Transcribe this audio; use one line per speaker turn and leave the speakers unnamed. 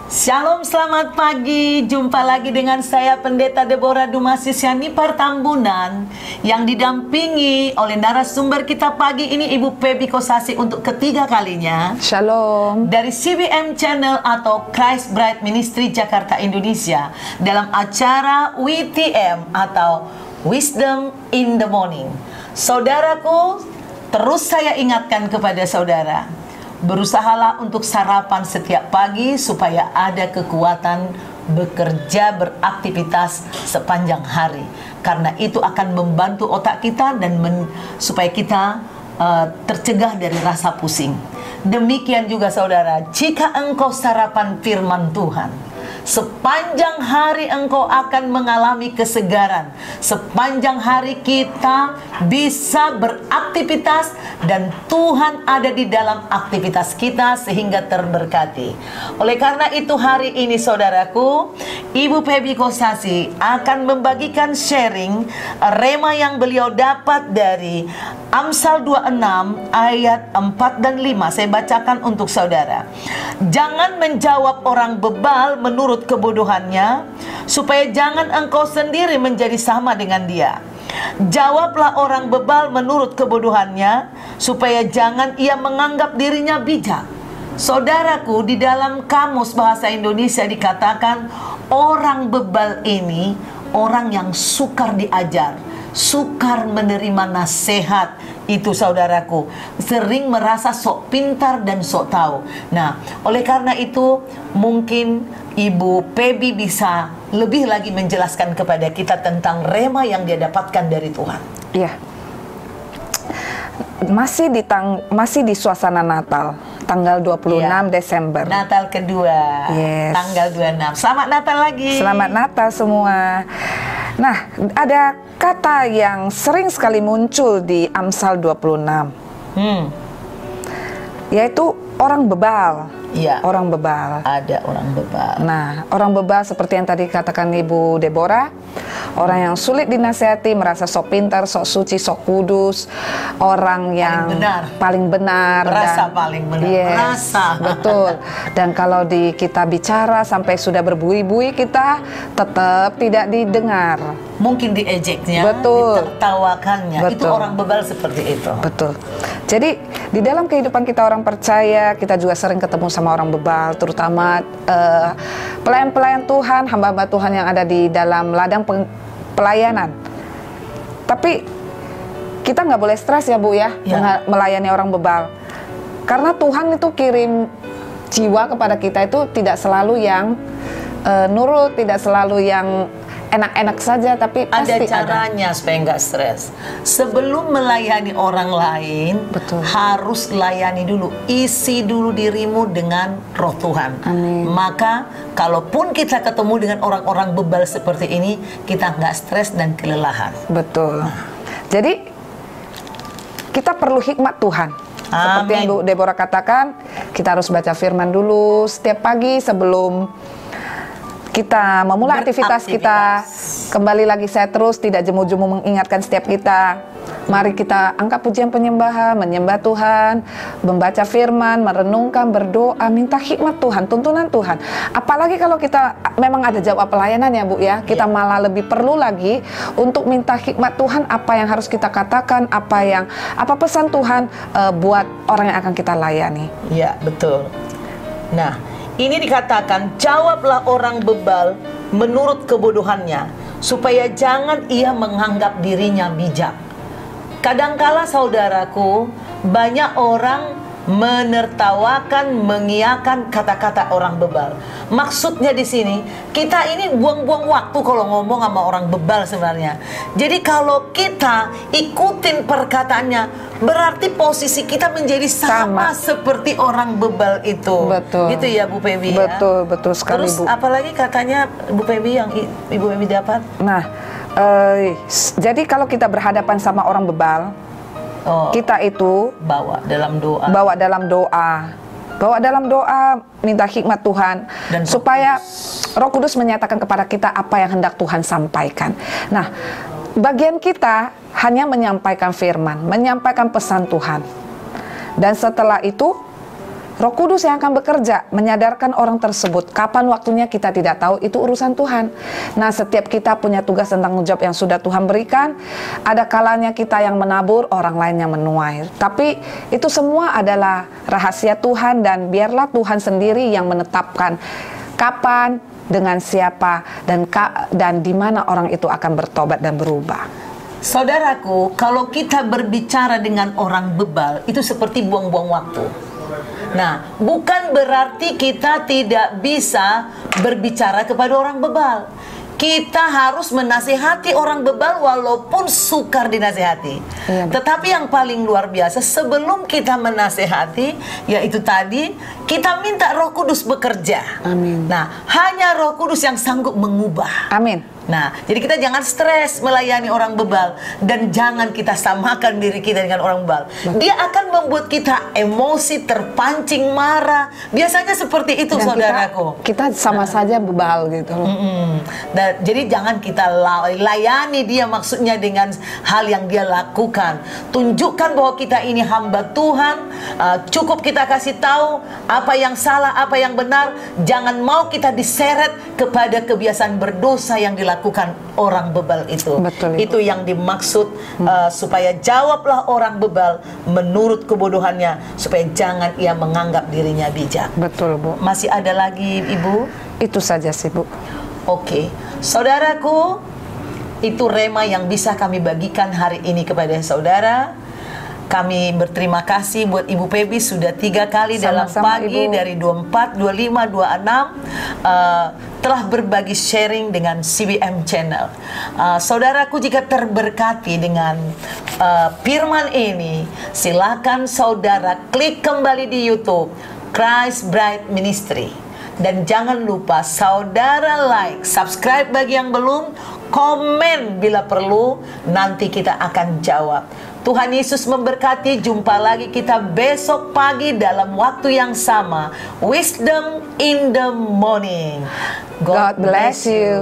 Shalom, selamat pagi. Jumpa lagi dengan saya Pendeta Deborah Dumasisyani Partambunan yang didampingi oleh narasumber kita pagi ini Ibu Pebi Kosasi untuk ketiga kalinya.
Shalom.
Dari CBM Channel atau Christ Bright Ministry Jakarta Indonesia dalam acara WTM atau Wisdom in the Morning. Saudaraku, terus saya ingatkan kepada saudara, berusahalah untuk sarapan setiap pagi supaya ada kekuatan bekerja, beraktivitas sepanjang hari. Karena itu akan membantu otak kita dan supaya kita tercegah dari rasa pusing. Demikian juga saudara, jika engkau sarapan firman Tuhan, sepanjang hari engkau akan mengalami kesegaran. Sepanjang hari kita bisa beraktivitas dan Tuhan ada di dalam aktivitas kita sehingga terberkati. Oleh karena itu hari ini saudaraku, Ibu Pebi Kosasi akan membagikan sharing rema yang beliau dapat dari Amsal 26 ayat 4 dan 5. Saya bacakan untuk saudara. Jangan menjawab orang bebal menurut kebodohannya, supaya jangan engkau sendiri menjadi sama dengan dia. Jawablah orang bebal menurut kebodohannya, supaya jangan ia menganggap dirinya bijak. Saudaraku, di dalam kamus bahasa Indonesia dikatakan orang bebal ini orang yang sukar diajar, sukar menerima nasihat. Itu saudaraku, sering merasa sok pintar dan sok tahu. Nah, oleh karena itu mungkin Ibu Pebi bisa lebih lagi menjelaskan kepada kita tentang rema yang dia dapatkan dari Tuhan.
Iya. Masih di suasana Natal, tanggal 26 Desember.
Natal kedua,
yes.
Tanggal 26. Selamat Natal lagi.
Selamat Natal semua. Nah, ada kata yang sering sekali muncul di Amsal 26, yaitu orang bebal.
Iya.
Orang bebal.
Ada orang bebal.
Nah, orang bebal seperti yang tadi katakan Ibu Deborah, orang yang sulit dinasihati, merasa sok pintar, sok suci, sok kudus, orang yang paling benar,
merasa
dan,
paling benar.
Yes,
merasa.
Betul. Dan kalau kita bicara sampai sudah berbuih-buih, kita tetap tidak didengar.
Mungkin diejeknya,
betul,
ditertawakannya. Betul. Itu orang bebal seperti itu.
Betul. Jadi di dalam kehidupan kita orang percaya, kita juga sering ketemu sama orang bebal, terutama pelayan-pelayan Tuhan, hamba-hamba Tuhan yang ada di dalam ladang pelayanan. Tapi kita nggak boleh stres ya Bu ya, melayani orang bebal. Karena Tuhan itu kirim jiwa kepada kita itu tidak selalu yang nurut, tidak selalu yang enak-enak saja, tapi pasti
ada caranya supaya nggak stres. Sebelum melayani orang lain, betul, harus layani dulu, isi dulu dirimu dengan Roh Tuhan.
Amin.
Maka kalaupun kita ketemu dengan orang-orang bebal seperti ini, kita nggak stres dan kelelahan.
Betul. Jadi kita perlu hikmat Tuhan. Seperti yang Bu Deborah katakan, kita harus baca firman dulu setiap pagi sebelum kita memulai aktivitas kita. Kembali lagi saya terus tidak jemu-jemu mengingatkan setiap kita, mari kita angkat pujian penyembahan, menyembah Tuhan, membaca firman, merenungkan, berdoa, minta hikmat Tuhan, tuntunan Tuhan. Apalagi kalau kita memang ada jawab pelayanan ya Bu ya, kita malah lebih perlu lagi untuk minta hikmat Tuhan, apa yang harus kita katakan, apa pesan Tuhan buat orang yang akan kita layani.
Iya, betul. Nah, ini dikatakan, jawablah orang bebal menurut kebodohannya, supaya jangan ia menganggap dirinya bijak. Kadangkala saudaraku, banyak orang menertawakan, mengiyakan kata-kata orang bebal. Maksudnya di sini, kita ini buang-buang waktu kalau ngomong sama orang bebal sebenarnya. Jadi kalau kita ikutin perkataannya, berarti posisi kita menjadi sama seperti orang bebal itu.
Betul.
Gitu ya Bu Pebi ya?
Betul, betul sekali.
Terus
Bu,
apalagi katanya Bu Pebi yang Ibu Pebi dapat?
Nah, jadi kalau kita berhadapan sama orang bebal, kita itu
bawa dalam doa.
Bawa dalam doa, minta hikmat Tuhan,
Dan
supaya Roh Kudus menyatakan kepada kita apa yang hendak Tuhan sampaikan. Nah, bagian kita hanya menyampaikan firman, menyampaikan pesan Tuhan. Dan setelah itu, Roh Kudus yang akan bekerja, menyadarkan orang tersebut. Kapan waktunya kita tidak tahu, itu urusan Tuhan. Nah, setiap kita punya tugas dan tanggung jawab yang sudah Tuhan berikan. Ada kalanya kita yang menabur, orang lain yang menuai. Tapi itu semua adalah rahasia Tuhan, dan biarlah Tuhan sendiri yang menetapkan kapan, dengan siapa, dan di mana orang itu akan bertobat dan berubah.
Saudaraku, kalau kita berbicara dengan orang bebal, itu seperti buang-buang waktu. Nah, bukan berarti kita tidak bisa berbicara kepada orang bebal. Kita harus menasihati orang bebal walaupun sukar dinasihati.
Iya.
Tetapi yang paling luar biasa, sebelum kita menasihati, yaitu tadi kita minta Roh Kudus bekerja.
Amin.
Nah, hanya Roh Kudus yang sanggup mengubah.
Amin.
Nah, jadi kita jangan stres melayani orang bebal, dan jangan kita samakan diri kita dengan orang bebal. Dia akan membuat kita emosi, terpancing, marah. Biasanya seperti itu,
Dan
saudaraku.
kita sama saja bebal gitu.
Dan jadi jangan kita layani dia, maksudnya dengan hal yang dia lakukan. Tunjukkan bahwa kita ini hamba Tuhan. Cukup kita kasih tahu apa yang salah, apa yang benar. Jangan mau kita diseret kepada kebiasaan berdosa yang dilakukan orang bebal itu.
Betul, Ibu.
Itu yang dimaksud, supaya jawablah orang bebal menurut kebodohannya, supaya jangan ia menganggap dirinya bijak.
Betul, Bu.
Masih ada lagi, Ibu?
Itu saja sih, Bu.
Oke, saudaraku, itu rema yang bisa kami bagikan hari ini kepada saudara. Kami berterima kasih buat Ibu Pebi sudah 3 kali dalam
Sama-sama,
pagi,
Ibu.
dari 24, 25, 26 telah berbagi sharing dengan CBM Channel. Saudaraku, jika terberkati dengan firman ini, silakan saudara klik kembali di YouTube Christ Bright Ministry. Dan jangan lupa saudara like, subscribe bagi yang belum, komen bila perlu, nanti kita akan jawab. Tuhan Yesus memberkati. Jumpa lagi kita besok pagi dalam waktu yang sama. Wisdom in the morning.
God bless you.